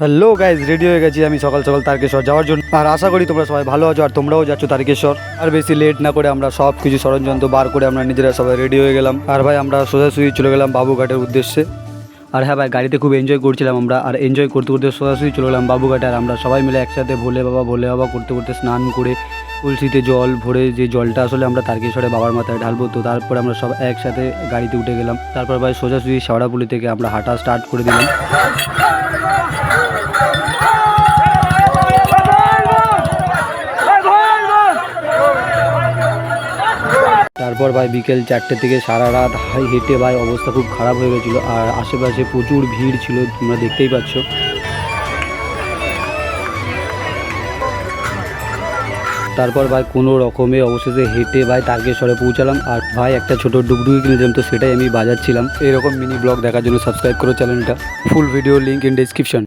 Hello guys, ready হয়ে গেছি আমি সকাল সকাল তারকেশ্বর যাওয়ার জন্য। আর আশা করি তোমরা সবাই ভালো আছো আর তোমরাও যাচ্ছ তারকেশ্বর। আর বেশি লেট না করে আমরা সব কিছু সরঞ্জাম বার করে আমরা নিজেরা সবাই রেডি হয়ে গেলাম। আর ভাই আমরা সোজাসুজি চলে গেলাম বাবুঘাটের উদ্দেশ্যে। আর হ্যাঁ ভাই, গাড়িতে খুব এনজয় করছিলাম আমরা। আর এনজয় করতে করতে সোজাসুজি চলে গেলাম বাবুঘাটে। আর আমরা সবাই মিলে একসাথে ভোলে বাবা করতে করতে স্নান করে তুলসীতে জল ভরে, যে জলটা আসলে আমরা তারকেশ্বরে বাবার মাথায় ঢালবো, তো তারপরে আমরা সব একসাথে গাড়িতে উঠে গেলাম। তারপর ভাই সোজাসুজি শেওড়াপুলি থেকে আমরা হাঁটা স্টার্ট করে দিলাম। তারপর ভাই বিকেল 4টে থেকে সারা রাত হেঁটে ভাই অবস্থা খুব খারাপ হয়ে গেছিলো। আর আশেপাশে প্রচুর ভিড় ছিল, তোমরা দেখতেই পাচ্ছ। তারপর ভাই কোনো রকমে অবশেষে হেঁটে ভাই তারকেশ্বরে পৌঁছালাম। আর ভাই একটা ছোটো ডুগডুগি কিনেছিলাম, তো সেটাই আমি বাজাচ্ছিলাম। এরকম মিনি ব্লগ দেখার জন্য সাবস্ক্রাইব করো চ্যানেলটা। Full video link in description.